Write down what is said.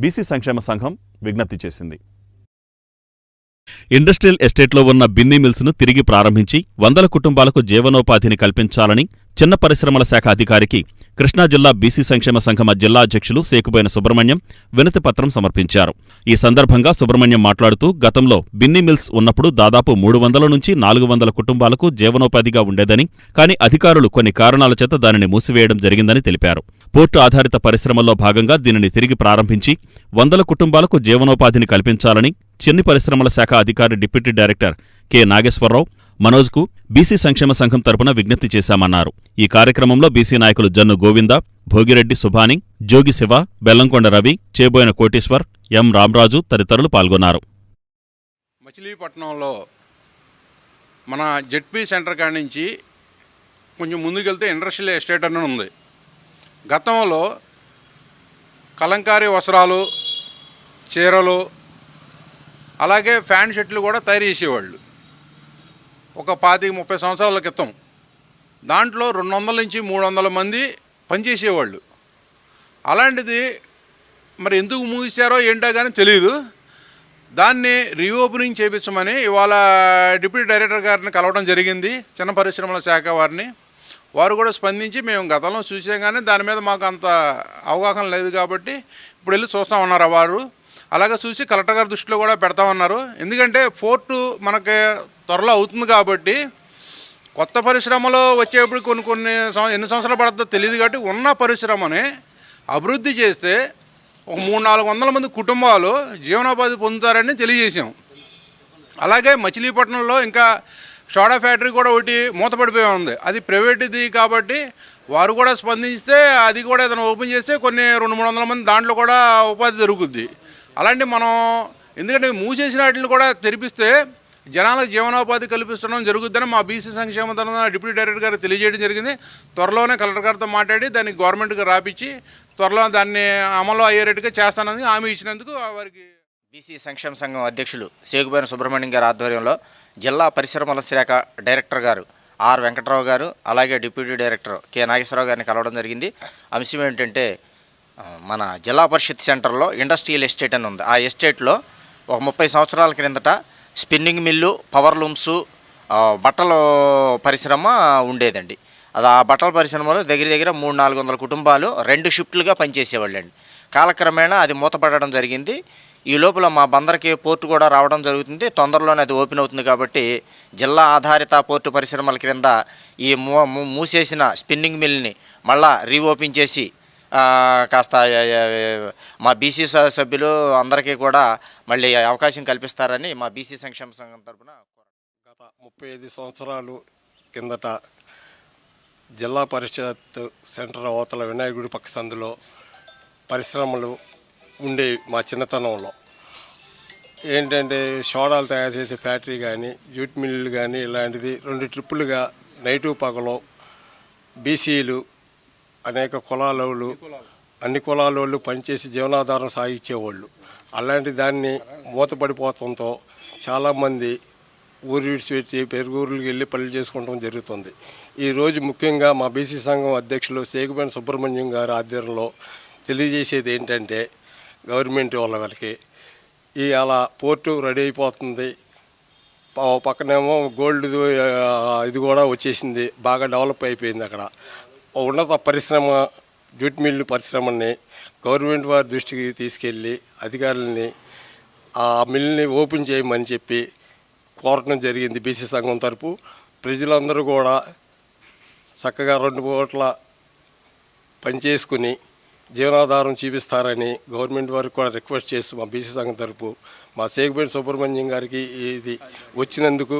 BC సంక్షేమ సంఘం విజ్ఞప్తి చేసింది. ఇండస్ట్రియల్ ఎస్టేట్లో ఉన్న బిన్నీ మిల్స్ను తిరిగి ప్రారంభించి 100 కుటుంబాలకు జీవనోపాధిని కల్పించాలని చిన్న పరిశ్రమల శాఖ అధికారికి కృష్ణా జిల్లా బీసీ సంక్షేమ సంఘం జిల్లా అధ్యక్షులు సేకుబోయిన సుబ్రహ్మణ్యం వినతిపత్రం సమర్పించారు. ఈ సందర్భంగా సుబ్రహ్మణ్యం మాట్లాడుతూ గతంలో బిన్నీ మిల్స్ ఉన్నప్పుడు దాదాపు 300 నుంచి 400 కుటుంబాలకు జీవనోపాధిగా ఉండేదని, కానీ అధికారులు కొన్ని కారణాల చేత దానిని మూసివేయడం జరిగిందని తెలిపారు. పోర్టు ఆధారిత పరిశ్రమల్లో భాగంగా దీనిని తిరిగి ప్రారంభించి 100 కుటుంబాలకు జీవనోపాధిని కల్పించాలని చిన్ని పరిశ్రమల శాఖ అధికారి డిప్యూటీ డైరెక్టర్ కె నాగేశ్వరరావు, మనోజ్కు బీసీ సంక్షేమ సంఘం తరపున విజ్ఞప్తి చేశామన్నారు. ఈ కార్యక్రమంలో బీసీ నాయకులు జన్ను గోవింద, భోగిరెడ్డి సుభాని, జోగి శివ, బెల్లంకొండ రవి, చేబోయిన కోటేశ్వర్, ఎం రామరాజు తదితరులు పాల్గొన్నారు. మచిలీపట్నంలో మన జెడ్పీ సెంటర్ కాడి నుంచి కొంచెం ముందుకెళ్తే ఇండస్ట్రియల్ ఎస్టేట్ అని ఉంది. గతంలో కలంకారీ వస్త్రాలు, చీరలు, అలాగే ఫ్యాన్ షర్ట్లు కూడా తయారు చేసేవాళ్ళు. ఒక 25-30 సంవత్సరాల క్రితం దాంట్లో 200 నుంచి 300 మంది పనిచేసేవాళ్ళు. అలాంటిది మరి ఎందుకు మూసారో ఏంటో కానీ తెలియదు. దాన్ని రీఓపెనింగ్ చేయించమని ఇవాళ డిప్యూటీ డైరెక్టర్ గారిని కలవడం జరిగింది, చిన్న పరిశ్రమల శాఖ వారిని. వారు కూడా స్పందించి మేము గతంలో చూసాం కానీ దాని మీద మాకు అంత అవగాహన లేదు కాబట్టి ఇప్పుడు వెళ్ళి చూస్తామన్నారు వారు. అలాగే చూసి కలెక్టర్ గారి దృష్టిలో కూడా పెడతామన్నారు. ఎందుకంటే పోర్టు మనకి త్వరలో అవుతుంది కాబట్టి కొత్త పరిశ్రమలు వచ్చేప్పుడు ఎన్ని సంవత్సరాలు పడుతుందో తెలియదు కాబట్టి ఉన్న పరిశ్రమని అభివృద్ధి చేస్తే ఒక 300-400 మంది కుటుంబాలు జీవనోపాధి పొందుతారని తెలియజేసాం. అలాగే మచిలీపట్నంలో ఇంకా సోడా ఫ్యాక్టరీ కూడా ఒకటి మూతపడిపోయి ఉంది. అది ప్రైవేట్ది కాబట్టి వారు కూడా స్పందిస్తే అది కూడా ఏదైనా ఓపెన్ చేస్తే కొన్ని 200-300 మంది దాంట్లో కూడా ఉపాధి జరుగుద్ది. అలాంటి మనం ఎందుకంటే మూసేసిన వాటిని కూడా తెరిపిస్తే జనాలకు జీవనోపాధి కల్పిస్తడం జరుగుద్దని మా బీసీ సంక్షేమ తరఫున డిప్యూటీ డైరెక్టర్ గారు తెలియజేయడం జరిగింది. త్వరలోనే కలెక్టర్ గారితో మాట్లాడి దాన్ని గవర్నమెంట్కి రాపించి త్వరలో దాన్ని అమలు అయ్యేటట్టుగా చేస్తానని హామీ ఇచ్చినందుకు వారికి బీసీ సంక్షేమ సంఘం అధ్యక్షులు సేకుబోయిన సుబ్రహ్మణ్యం గారి ఆధ్వర్యంలో జిల్లా పరిశ్రమల శాఖ డైరెక్టర్ గారు ఆర్ వెంకటరావు గారు, అలాగే డిప్యూటీ డైరెక్టర్ కె నాగేశ్వరరావు గారిని కలవడం జరిగింది. అంశం ఏంటంటే మన జిల్లా పరిషత్ సెంటర్లో ఇండస్ట్రియల్ ఎస్టేట్ అని ఉంది. ఆ ఎస్టేట్లో ఒక 30 సంవత్సరాల క్రిందట స్పిన్నింగ్ మిల్లు, పవర్ లూమ్సు, బట్టల పరిశ్రమ ఉండేదండి. అది ఆ బట్టల పరిశ్రమలో దగ్గర 300-400 కుటుంబాలు 2 షిఫ్ట్లుగా పనిచేసేవాళ్ళండి. కాలక్రమేణా అది మూతపడడం జరిగింది. ఈ లోపల మా బందర్కి పోర్టు కూడా రావడం జరుగుతుంది. తొందరలోనే అది ఓపెన్ అవుతుంది కాబట్టి జిల్లా ఆధారిత పోర్టు పరిశ్రమల క్రింద ఈ మూసేసిన స్పిన్నింగ్ మిల్ని మళ్ళా రీఓపెన్ చేసి కాస్త మా బీసీ సభ్యులు అందరికీ కూడా మళ్ళీ అవకాశం కల్పిస్తారని మా బీసీ సంక్షేమ సంఘం తరఫున. గత 35 సంవత్సరాలు కిందట జిల్లా పరిషత్ సెంటర్ అవతల వినాయకుడి పక్క సందులో పరిశ్రమలు ఉండేవి. మా చిన్నతనంలో ఏంటంటే సోడాలు తయారు చేసే ఫ్యాక్టరీ కానీ, జూట్ మిల్లులు కానీ ఇలాంటిది 2 ట్రిప్పులుగా నైటు పగలో బీసీలు అనేక కులాలోళ్ళు, అన్ని కులాలోళ్ళు పనిచేసి జీవనాధారం సాగించేవాళ్ళు. అలాంటి దాన్ని మూతపడిపోవడంతో చాలామంది ఊరు విడిచిపెట్టి పెరుగురులకు వెళ్ళి పనులు చేసుకోవడం జరుగుతుంది. ఈరోజు ముఖ్యంగా మా బీసీ సంఘం అధ్యక్షులు సేకుబోయిన సుబ్రహ్మణ్యం గారి ఆధ్వర్యంలో తెలియజేసేది ఏంటంటే గవర్నమెంట్ వాళ్ళకి అలా పోర్టు రెడీ అయిపోతుంది. పక్కనేమో గోల్డ్ ఇది కూడా వచ్చేసింది, బాగా డెవలప్ అయిపోయింది. అక్కడ ఉన్నత పరిశ్రమ జూట్ మిల్లు పరిశ్రమని గవర్నమెంట్ వారి దృష్టికి తీసుకెళ్ళి అధికారులని ఆ మిల్ని ఓపెన్ చేయమని చెప్పి కోరటం జరిగింది. బీసీ సంఘం తరపు ప్రజలందరూ కూడా చక్కగా 2 పూట్ల పనిచేసుకుని జీవనాధారం చూపిస్తారని గవర్నమెంట్ వారికి కూడా రిక్వెస్ట్ చేస్తూ మా బీసీ సంఘం తరపు మా సేకుబోయిన సుబ్రహ్మణ్యం గారికి ఇది వచ్చినందుకు